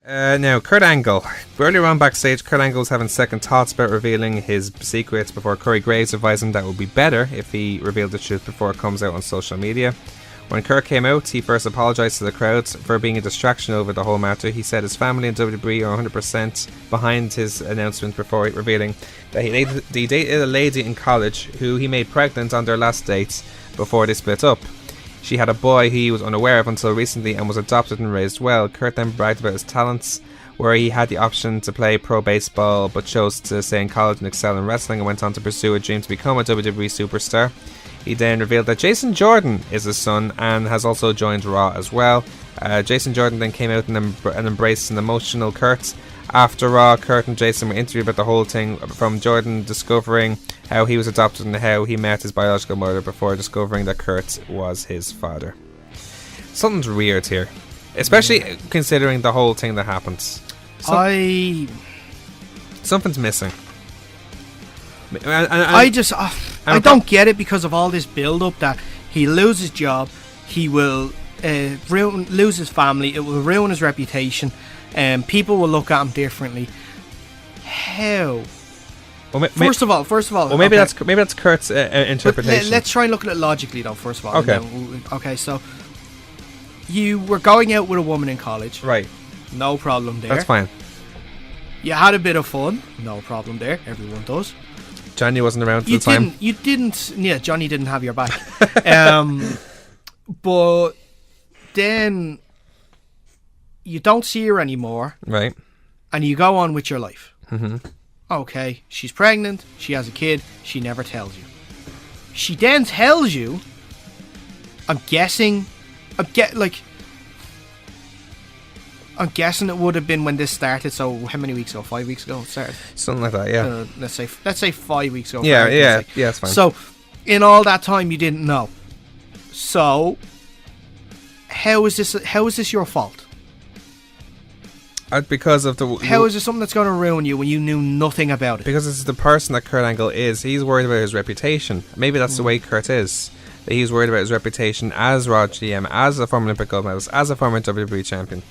Now, Kurt Angle. Earlier on backstage, Kurt Angle was having second thoughts about revealing his secrets before Corey Graves advised him that it would be better if he revealed the truth before it comes out on social media. When Kurt came out, he first apologised to the crowd for being a distraction over the whole matter. He said his family and WWE are 100% behind his announcement before revealing that he dated a lady in college who he made pregnant on their last date before they split up. She had a boy he was unaware of until recently and was adopted and raised well. Kurt then bragged about his talents, where he had the option to play pro baseball but chose to stay in college and excel in wrestling and went on to pursue a dream to become a WWE superstar. He then revealed that Jason Jordan is his son and has also joined Raw as well. Jason Jordan then came out and embraced an emotional Kurt. After Raw, Kurt and Jason were interviewed about the whole thing, from Jordan discovering how he was adopted and how he met his biological mother before discovering that Kurt was his father. Something's weird here, especially considering the whole thing that happens. Something's missing. I don't get it because of all this build-up that he'll lose his job, he will lose his family, it will ruin his reputation, and people will look at him differently. How? First of all, well, maybe okay. that's Kurt's interpretation. Let's try and look at it logically, though. First of all, okay. So you were going out with a woman in college, right? No problem there. That's fine. You had a bit of fun, no problem there. Everyone does. Johnny wasn't around at the time. Yeah, Johnny didn't have your back. But then you don't see her anymore, right? And you go on with your life. Mm-hmm. Okay, she's pregnant, she has a kid, she never tells you. She then tells you, I'm guessing it would have been when this started, so how many weeks ago? 5 weeks ago it started? Something like that, yeah. Let's say 5 weeks ago. Yeah, that's fine. So, in all that time you didn't know. So, how is this your fault? Because of how is it something that's going to ruin you when you knew nothing about it? Because it's the person that Kurt Angle is. He's worried about his reputation. Maybe that's the way Kurt is. That he's worried about his reputation as Raw GM, as a former Olympic gold medalist, as a former WWE champion.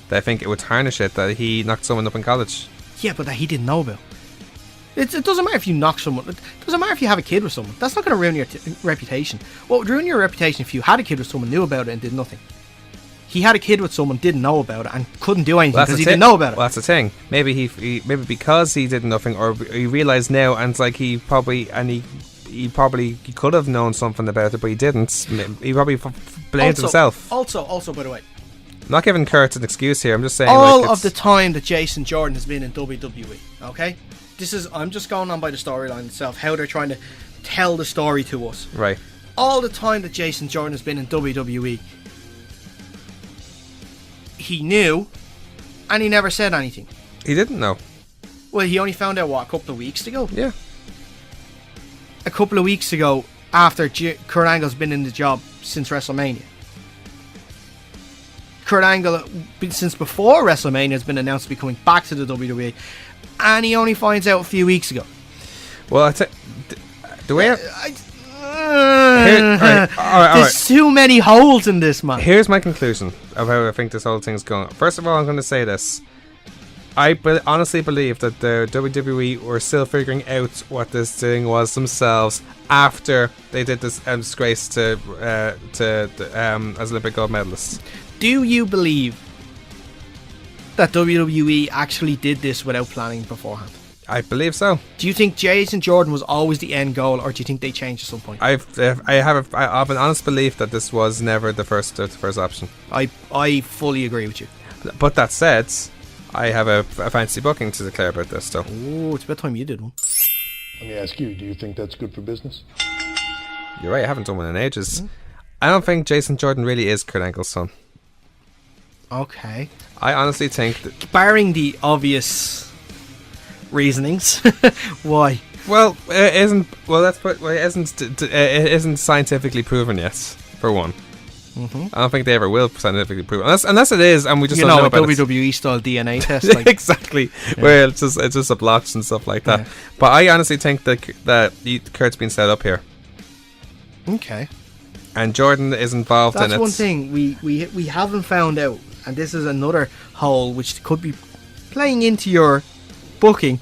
That I think it would tarnish it that he knocked someone up in college. Yeah, but that he didn't know about. It doesn't matter if you knock someone. It doesn't matter if you have a kid with someone. That's not going to ruin your reputation. What would ruin your reputation if you had a kid with someone, knew about it, and did nothing? He had a kid with someone, didn't know about it, and couldn't do anything because he didn't know about it. Well, that's the thing. Maybe maybe because he did nothing, or he realised now, and it's like he probably could have known something about it, but he didn't. He probably blamed himself. Also, by the way, I'm not giving Kurt an excuse here. I'm just saying all of the time that Jason Jordan has been in WWE. Okay, I'm just going on by the storyline itself, how they're trying to tell the story to us. Right. All the time that Jason Jordan has been in WWE, he knew, and he never said anything. He didn't know. Well, he only found out, a couple of weeks ago? Yeah. A couple of weeks ago, after Kurt Angle's been in the job since WrestleMania. Kurt Angle, since before WrestleMania, has been announced to be coming back to the WWE, and he only finds out a few weeks ago. Well, the way there's too many holes in this, man. Here's my conclusion of how I think this whole thing's going. First of all, I'm going to say this. I honestly believe that the WWE were still figuring out what this thing was themselves after they did this disgrace to as Olympic gold medalists. Do you believe that WWE actually did this without planning beforehand? I believe so. Do you think Jason Jordan was always the end goal, or do you think they changed at some point? I have an honest belief that this was never the first option. I fully agree with you. But that said, I have a fancy booking to declare about this, though. Oh, it's about time you did one. Let me ask you, do you think that's good for business? You're right, I haven't done one in ages. I don't think Jason Jordan really is Kurt Angle's son. Okay. I honestly think that, barring the obvious reasonings, why? Well, it isn't. Well, it isn't scientifically proven yet. For one, I don't think they ever will scientifically prove it. Unless it is, and we just don't know about it. WWE style DNA test, like. Exactly, where it's just a blotch and stuff like that. Yeah. But I honestly think that Kurt's been set up here. Okay. And Jordan is involved in it. That's one thing we haven't found out. and this is another hole which could be playing into your booking.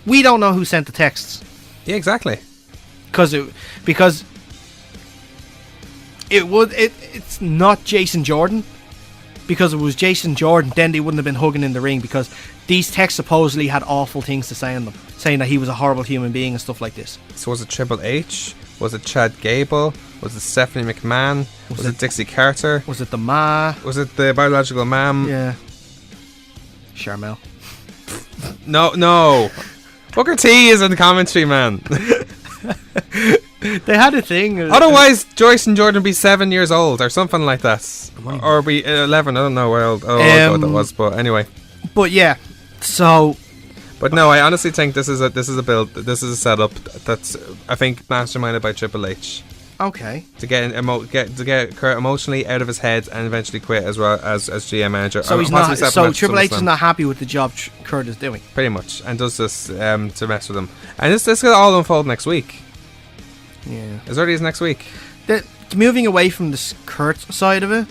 We don't know who sent the texts. Yeah, exactly. Because it's not Jason Jordan. Because if it was Jason Jordan, then they wouldn't have been hugging in the ring, because these texts supposedly had awful things to say on them, saying that he was a horrible human being and stuff like this. So was it Triple H? Was it Chad Gable? Was it Stephanie McMahon? Was it Dixie Carter? Was it the Ma? Was it the biological mam? Yeah. Charmel. No. Booker T is in the commentary, man. They had a thing. Otherwise, Joyce and Jordan would be 7 years old or something like that. Or be 11. I don't know how old that was, but anyway. But yeah, so. But no, I honestly think this is a build. This is a setup that's, I think, masterminded by Triple H. Okay. To get Kurt emotionally out of his head and eventually quit as well as GM manager. So he's not. So Triple H is not happy with the job Kurt is doing. Pretty much, and does this to mess with him. And this will all unfold next week. Yeah. As early as next week. Moving away from the Kurt side of it.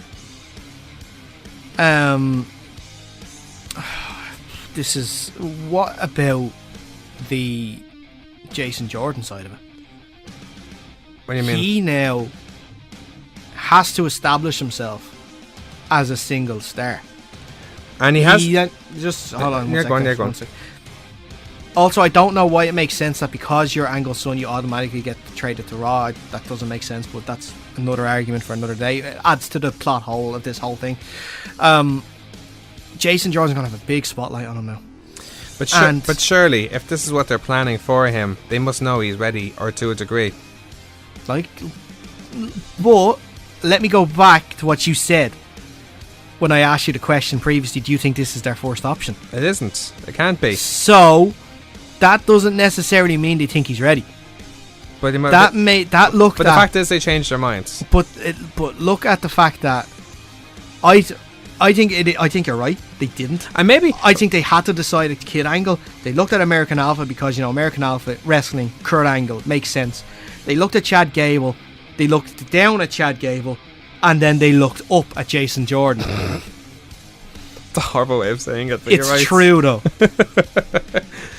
This is, what about the Jason Jordan side of it? What do you mean? He now has to establish himself as a single star. And he has. Just hold on. Go on. Also, I don't know why it makes sense that because you're Angle's son, you automatically get traded to Raw. That doesn't make sense, but that's another argument for another day. It adds to the plot hole of this whole thing. Jason Jordan's going to have a big spotlight on him now. But surely, if this is what they're planning for him, they must know he's ready, or to a degree. But let me go back to what you said when I asked you the question previously. Do you think this is their first option? It isn't. It can't be. So that doesn't necessarily mean they think he's ready. But the fact is, they changed their minds. But look at the fact that I think you're right. They didn't. And maybe I think they had to decide at Kid Angle. They looked at American Alpha because American Alpha wrestling, Kurt Angle makes sense. They looked at Chad Gable. They looked down at Chad Gable, and then they looked up at Jason Jordan. It's a horrible way of saying it. But it's you're right. True though,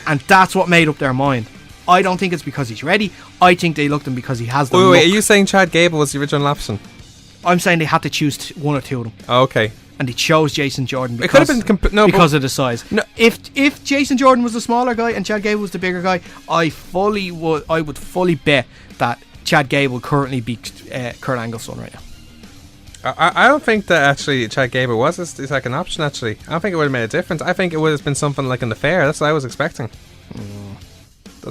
and that's what made up their mind. I don't think it's because he's ready. I think they looked at him because he has the look. Wait, are you saying Chad Gable was the original option? I'm saying they had to choose one or two of them. Oh, okay. And they chose Jason Jordan because, it could have been because of the size. No, if Jason Jordan was the smaller guy and Chad Gable was the bigger guy, I would fully bet that Chad Gable currently beats Kurt Angle's son right now. I don't think that actually Chad Gable was the second option. Actually, I don't think it would have made a difference. I think it would have been something like an affair. That's what I was expecting.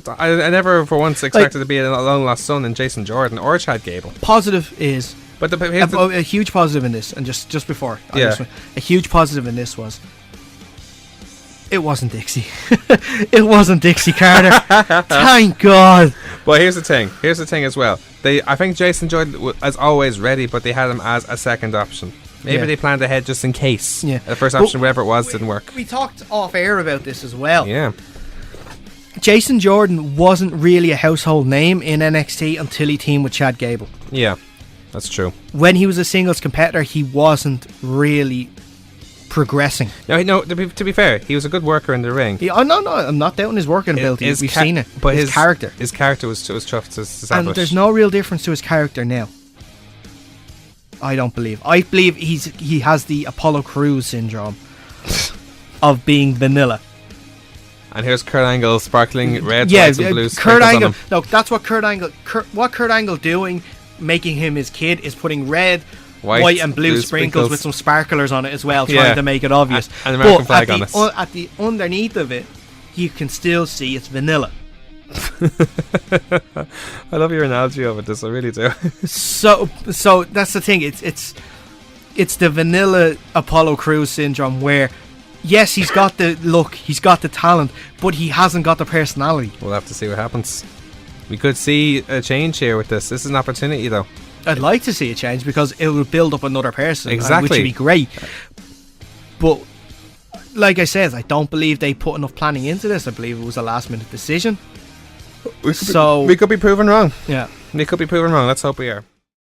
I never for once expected to be a long lost son in Jason Jordan or Chad Gable. Positive is. But a huge positive in this, and just before, a huge positive in this was, it wasn't Dixie. It wasn't Dixie Carter. Thank God. But here's the thing as well. I think Jason Jordan was always ready, but they had him as a second option. Maybe they planned ahead just in case. Yeah. The first option, whatever it was, didn't work. We talked off air about this as well. Yeah. Jason Jordan wasn't really a household name in NXT until he teamed with Chad Gable. Yeah. That's true. When he was a singles competitor, he wasn't really progressing. No. To be fair, he was a good worker in the ring. No, I'm not doubting his working ability. We've seen it, but his character was tough to establish. And there's no real difference to his character now. I don't believe. I believe he has the Apollo Crews syndrome of being vanilla. And here's Kurt Angle sparkling red, whites, and blue. Kurt Angle. No, that's what Kurt Angle. What Kurt Angle doing, making him his kid, is putting red, white and blue sprinkles with some sparklers on it as well, trying to make it obvious. And the American flag on it. At the underneath of it, you can still see it's vanilla. I love your analogy of it. I really do. So that's the thing. It's the vanilla Apollo Crews syndrome where, yes, he's got the look, he's got the talent, but he hasn't got the personality. We'll have to see what happens. We could see a change here with this. This is an opportunity, though. I'd like to see a change because it will build up another person, exactly, which would be great. But like I said, I don't believe they put enough planning into this. I believe it was a last-minute decision. We could be proven wrong. Yeah, we could be proven wrong. Let's hope we are.